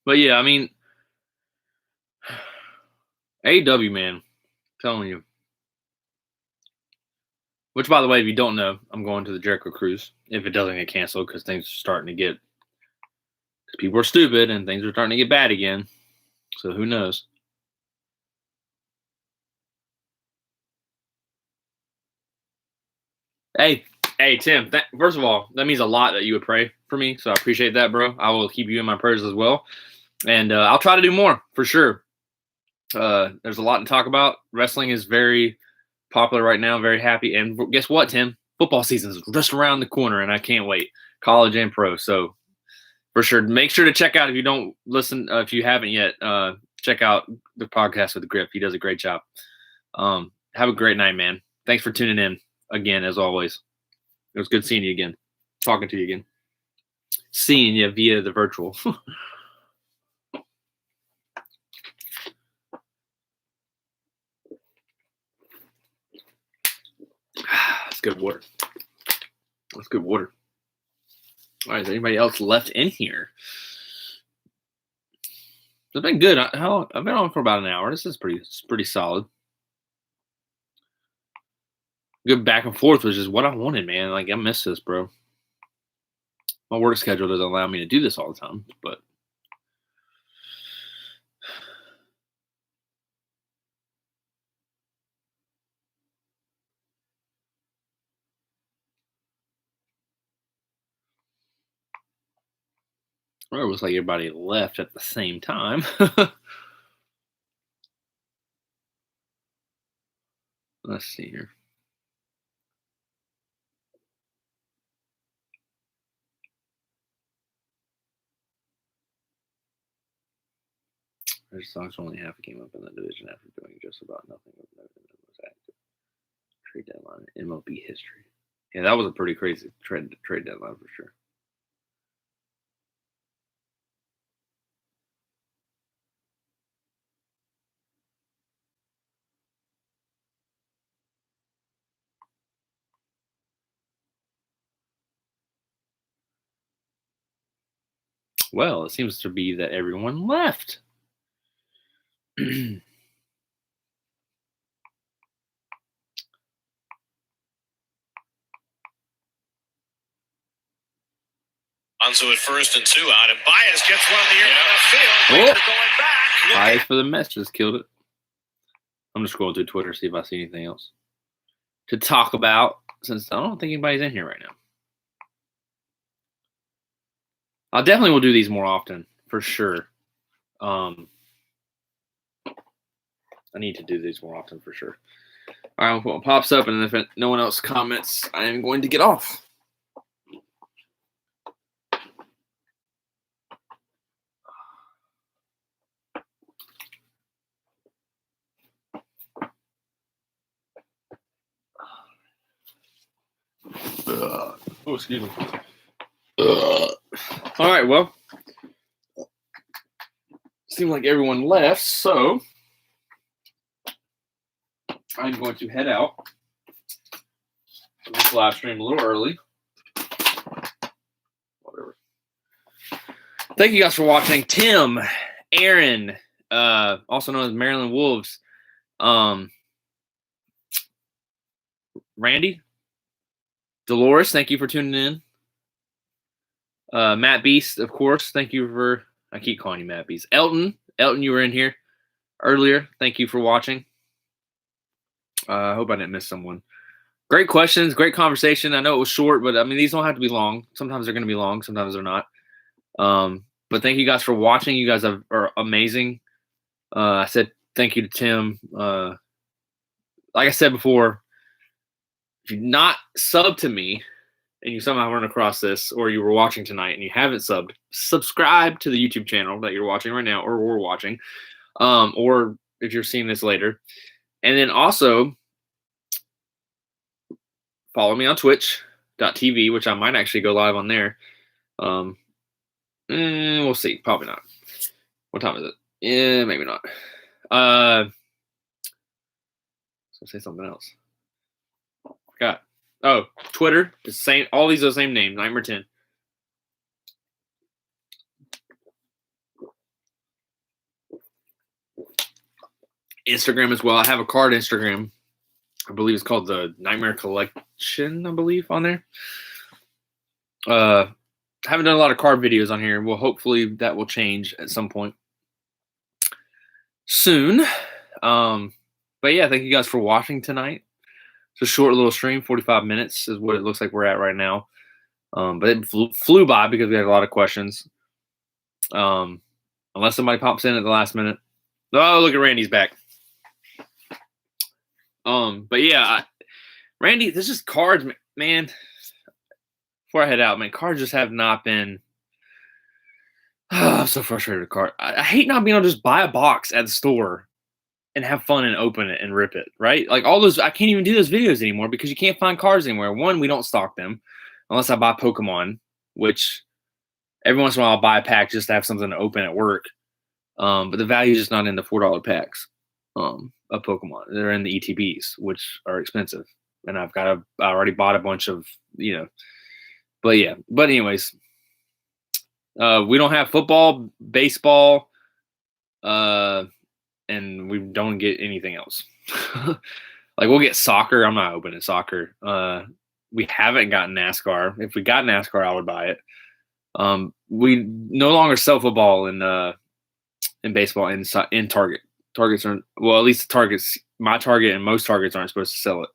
But yeah, I mean, AEW, man, I'm telling you. Which, by the way, if you don't know, I'm going to the Jericho Cruise if it doesn't get canceled because things are starting to get. Because people are stupid and things are starting to get bad again. So who knows? Hey, Tim. First of all, that means a lot that you would pray for me. So I appreciate that, bro. I will keep you in my prayers as well, and I'll try to do more for sure. There's a lot to talk about. Wrestling is very popular right now. Very happy, and guess what, Tim? Football season is just around the corner, and I can't wait. College and pro. So for sure, make sure to check out if you don't listen. If you haven't yet, check out the podcast with Griff. He does a great job. Have a great night, man. Thanks for tuning in again, as always. It was good seeing you again, talking to you again, seeing you via the virtual. That's good water. That's good water. All right, is anybody else left in here? It's been good. I've been on for about an hour. This is pretty solid. Good back and forth, which is what I wanted, man. Like, I miss this, bro. My work schedule doesn't allow me to do this all the time, but well, it looks like everybody left at the same time. Let's see here. Their stocks only half came up in the division after doing just about nothing of note in the most active trade deadline in MLB history. Yeah, that was a pretty crazy trade deadline for sure. Well, it seems to be that everyone left. Onto it 1st and 2 out, and Baez gets one in the air left field. Going back. Baez for the Mets just killed it. I'm just scrolling through Twitter to see if I see anything else to talk about, since I don't think anybody's in here right now. I definitely will do these more often, for sure. I need to do these more often, for sure. All right, well, it pops up, and if no one else comments, I am going to get off. Oh, excuse me. All right, well, seems like everyone left, so I'm going to head out for this live stream a little early. Whatever. Thank you guys for watching. Tim, Aaron, also known as Maryland Wolves, Randy, Dolores, thank you for tuning in. Matt Beast, of course, thank you for. I keep calling you Matt Beast. Elton, you were in here earlier. Thank you for watching. I hope I didn't miss someone. Great questions, great conversation. I know it was short, but I mean, these don't have to be long. Sometimes they're going to be long, sometimes they're not. But thank you guys for watching. You guys are amazing. I said thank you to Tim. Like I said before, if you're not subbed to me and you somehow run across this, or you were watching tonight and you haven't subbed, subscribe to the YouTube channel that you're watching right now, or we're watching, or if you're seeing this later. And then also follow me on twitch.tv, which I might actually go live on there. We'll see. Probably not. What time is it? Yeah, maybe not. I'll say something else. Forgot. Oh, Twitter, the same. All these are the same name. Nightmare 10. Instagram as well. I have a card Instagram. I believe it's called the Nightmare Collection. I believe on there. Haven't done a lot of card videos on here. Well, hopefully that will change at some point soon. But yeah, thank you guys for watching tonight. It's a short little stream, 45 minutes is what it looks like we're at right now. But it flew by because we had a lot of questions. Unless somebody pops in at the last minute. Oh, look at Randy's back. But yeah, Randy, this is cards, man. Before I head out, man, cards just have not been. I'm so frustrated with cards. I hate not being able to just buy a box at the store and have fun and open it and rip it, right? Like all those, I can't even do those videos anymore because you can't find cards anywhere. One, we don't stock them unless I buy Pokemon, which every once in a while I'll buy a pack just to have something to open at work. But the value is just not in the $4 packs of Pokemon. They're in the ETBs, which are expensive. And I already bought a bunch of, but yeah. But anyways, we don't have football, baseball, and we don't get anything else. Like we'll get soccer. I'm not opening soccer. We haven't gotten NASCAR. If we got NASCAR, I would buy it. We no longer sell football in baseball in Target. Targets aren't, well, at least the Targets, my Target and most Targets aren't supposed to sell it.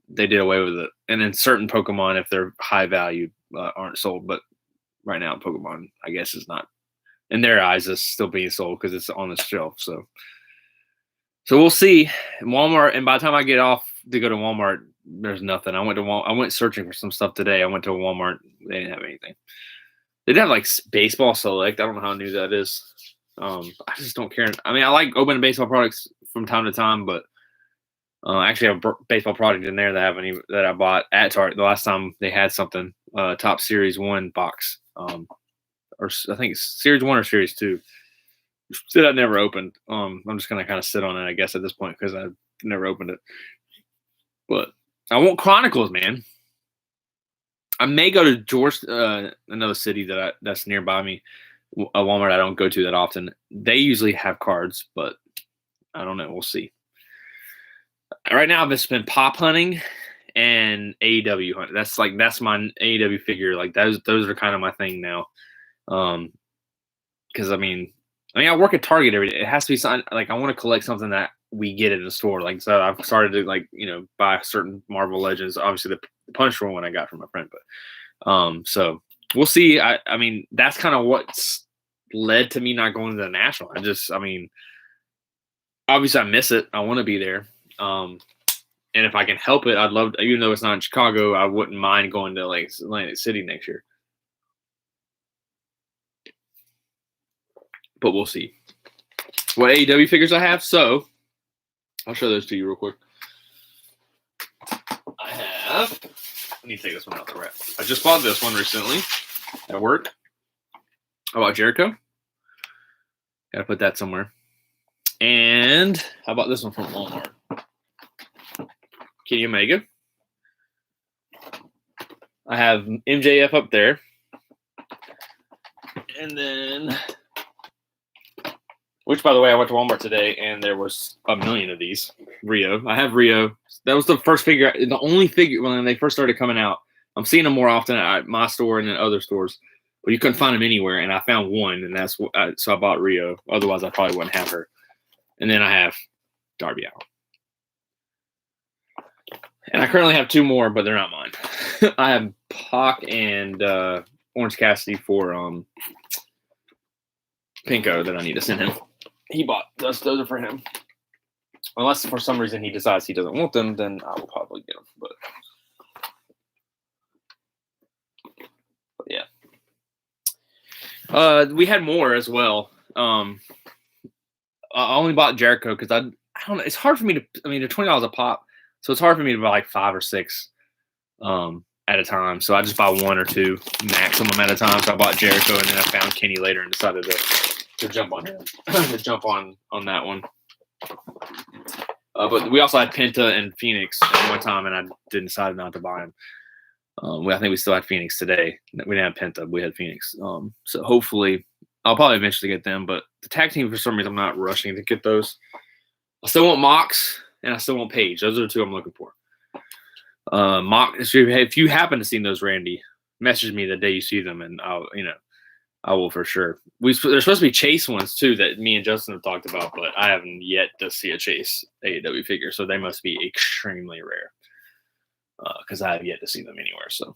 They did away with it. And then certain Pokemon, if they're high value, aren't sold. But right now, Pokemon, I guess, is not, in their eyes, is still being sold because it's on the shelf. So we'll see. Walmart, and by the time I get off to go to Walmart, there's nothing. I went searching for some stuff today. I went to Walmart. They didn't have anything. They did have like baseball select. I don't know how new that is. I just don't care. I mean, I like opening baseball products from time to time, but I actually have a baseball product in there that I bought at Target the last time they had something. Top Series 1 box, or I think it's Series 1 or Series 2. That I never opened. I'm just gonna kind of sit on it, I guess, at this point because I've never opened it. But I want Chronicles, man. I may go to George, another city that's nearby me, a Walmart I don't go to that often. They usually have cards, but I don't know. We'll see. Right now, I've just been pop hunting and AEW hunting. That's my AEW figure. Like those are kind of my thing now. Because I mean, I work at Target every day. It has to be something like I want to collect something that we get in the store. Like so, I've started to buy certain Marvel Legends. Obviously, the Punisher one I got from my friend, but so we'll see. I mean, that's kind of what's led to me not going to the National. Obviously I miss it. I want to be there. And if I can help it, I'd love to, even though it's not in Chicago, I wouldn't mind going to like Atlantic City next year. But we'll see what AEW figures I have. So I'll show those to you real quick. I need to take this one out the wrap. I just bought this one recently at work. How about Jericho? Gotta put that somewhere. And how about this one from Walmart? Kenny Omega. I have MJF up there. And then, which by the way, I went to Walmart today and there was a million of these. Rio. I have Rio. That was the first figure, the only figure when they first started coming out. I'm seeing them more often at my store and then other stores. But you couldn't find them anywhere, and I found one, and so I bought Rio. Otherwise, I probably wouldn't have her. And then I have Darby Allin. And I currently have two more, but they're not mine. I have Pac and Orange Cassidy for Pinko that I need to send him. He bought those. Those are for him. Unless for some reason he decides he doesn't want them, then I will probably get them. But yeah. We had more as well. I only bought Jericho because I don't know. It's hard for me to. I mean, they're $20 a pop, so it's hard for me to buy like 5 or 6 at a time. So I just buy 1 or 2 maximum at a time. So I bought Jericho, and then I found Kenny later and decided to jump on him, to jump on that one. But we also had Penta and Phoenix at one time, and I decided not to buy them. I think we still had Phoenix today. We didn't have Penta. We had Phoenix. So hopefully, I'll probably eventually get them. But the tag team, for some reason, I'm not rushing to get those. I still want Mox, and I still want Paige. Those are the 2 I'm looking for. Mox, if you happen to see those, Randy, message me the day you see them, and I will for sure. There's supposed to be Chase ones too that me and Justin have talked about, but I haven't yet to see a Chase AEW figure, so they must be extremely rare because I have yet to see them anywhere. So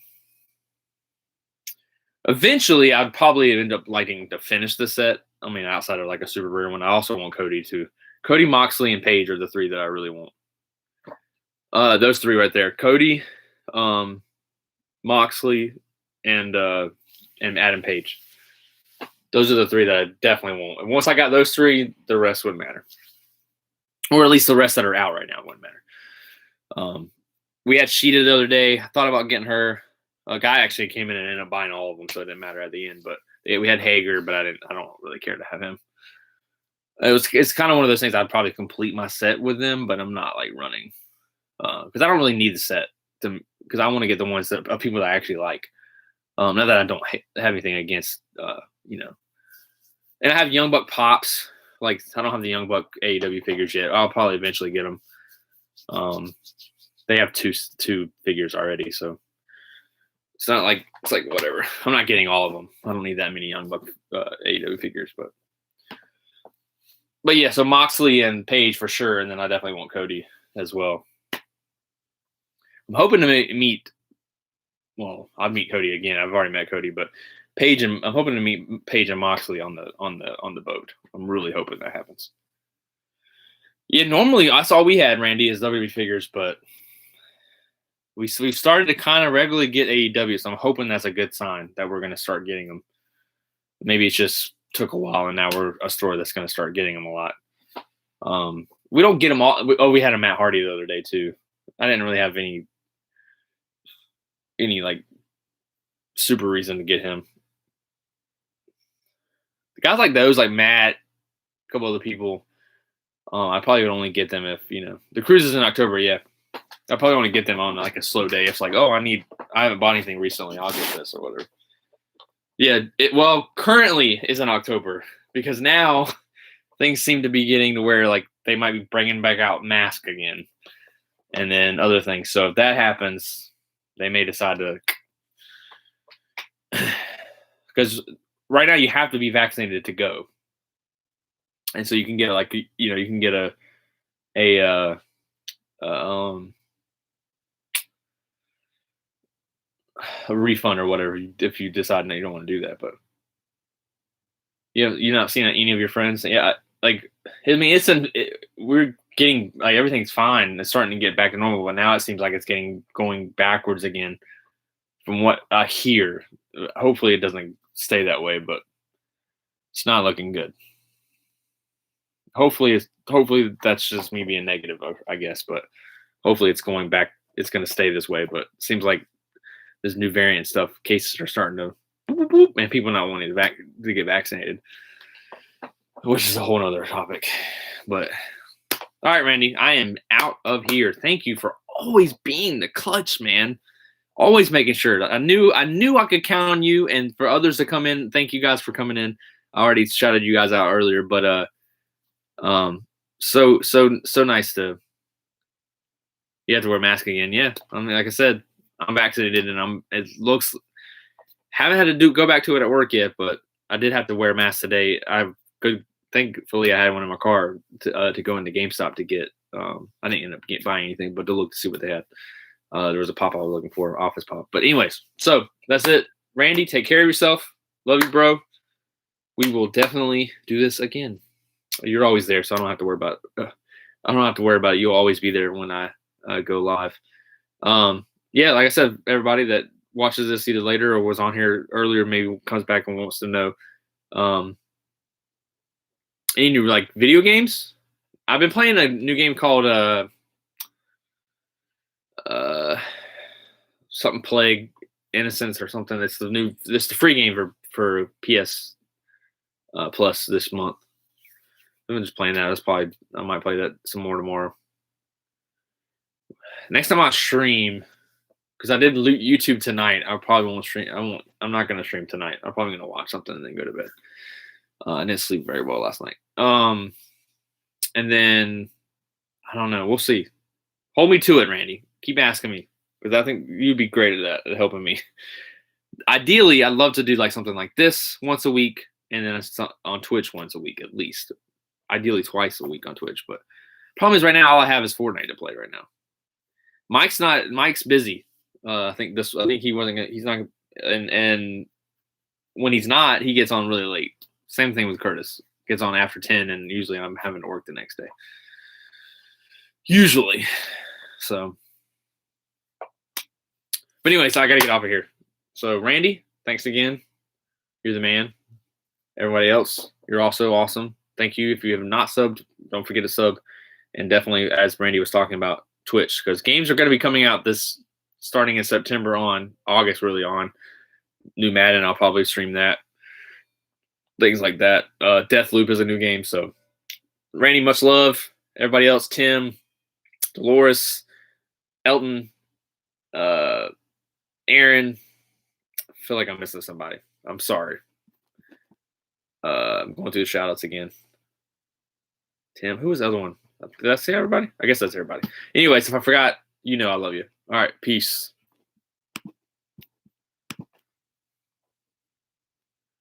eventually, I'd probably end up liking to finish the set. I mean, outside of like a super rare one, I also want Cody too. Cody, Moxley, and Paige are the 3 that I really want. Those 3 right there: Cody, Moxley, and Adam Page. Those are the 3 that I definitely want. And once I got those 3, the rest wouldn't matter, or at least the rest that are out right now wouldn't matter. We had Sheeta the other day. I thought about getting her. A guy actually came in and ended up buying all of them, so it didn't matter at the end. But we had Hager, but I don't really care to have him. It's kind of one of those things. I'd probably complete my set with them, but I'm not like running because I don't really need the set because I want to get the ones that people that I actually like. Not that I don't have anything against and I have Young Buck pops. Like I don't have the Young Buck AEW figures yet. I'll probably eventually get them. They have two figures already, so it's like whatever. I'm not getting all of them. I don't need that many Young Buck AEW figures, but yeah. So Moxley and Paige for sure, and then I definitely want Cody as well. I'm hoping to meet. Well, I'll meet Cody again. I've already met Cody, but Paige and I'm hoping to meet Paige and Moxley on the boat. I'm really hoping that happens. Yeah, normally that's all we had, Randy, is WWE figures, but we've started to kind of regularly get AEW, so I'm hoping that's a good sign that we're going to start getting them. Maybe it just took a while, and now we're a store that's going to start getting them a lot. We don't get them all. We had a Matt Hardy the other day too. I didn't really have any like super reason to get him. The guys like those, like Matt, a couple other people, I probably would only get them if the cruise is in October. Yeah, I probably want to get them on like a slow day. It's like, oh, I haven't bought anything recently. I'll get this or whatever. Yeah, currently is in October because now things seem to be getting to where like they might be bringing back out Mask again, and then other things. So if that happens, they may decide to, because right now you have to be vaccinated to go, and so you can get you can get a refund or whatever if you decide that you don't want to do that. But you're not seeing any of your friends. Yeah, like I mean, we're getting like everything's fine. It's starting to get back to normal, but now it seems like it's going backwards again. From what I hear, hopefully it doesn't stay that way, but it's not looking good. Hopefully that's just me being negative, I guess, but hopefully it's going back. It's going to stay this way, but it seems like this new variant stuff, cases are starting to boop, boop, boop, and people not wanting to get vaccinated, which is a whole other topic. But all right, Randy, I am out of here. Thank you for always being the clutch, man. Always making sure. I knew I could count on you, and for others to come in. Thank you guys for coming in. I already shouted you guys out earlier, but so nice to. You have to wear a mask again. Yeah, I mean, like I said, I'm vaccinated, and haven't had to go back to it at work yet, but I did have to wear a mask today. Thankfully, I had one in my car to go into GameStop to get. I didn't end up buying anything, but to look to see what they had. There was a pop I was looking for, Office Pop. But anyways, so that's it. Randy, take care of yourself. Love you, bro. We will definitely do this again. You're always there, so I don't have to worry about. I don't have to worry about it. You'll always be there when I go live. Yeah, like I said, everybody that watches this either later or was on here earlier, maybe comes back and wants to know. Any new like video games? I've been playing a new game called something Plague Innocence or something. It's the free game for PS Plus this month. I'm just playing that. I might play that some more tomorrow. Next time I stream, because I did YouTube tonight, I probably won't stream. I'm not gonna stream tonight. I'm probably gonna watch something and then go to bed. I didn't sleep very well last night. And then I don't know. We'll see. Hold me to it, Randy. Keep asking me, because I think you'd be great at that, at helping me. Ideally, I'd love to do like something like this once a week, and then on Twitch once a week at least. Ideally, twice a week on Twitch. But problem is, right now, all I have is Fortnite to play right now. Mike's busy. I think he wasn't. He's not. And when he's not, he gets on really late. Same thing with Curtis. Gets on after 10, and usually I'm having to work the next day. Usually. So. But anyways, I got to get off of here. So, Randy, thanks again. You're the man. Everybody else, you're also awesome. Thank you. If you have not subbed, don't forget to sub. And definitely, as Randy was talking about, Twitch, because games are going to be coming out starting in September August really on. New Madden, I'll probably stream that. Things like that. Deathloop is a new game. So, Randy, much love. Everybody else, Tim, Dolores, Elton, Aaron. I feel like I'm missing somebody. I'm sorry. I'm going through the shout-outs again. Tim, who was the other one? Did I say everybody? I guess that's everybody. Anyways, if I forgot, I love you. All right, peace.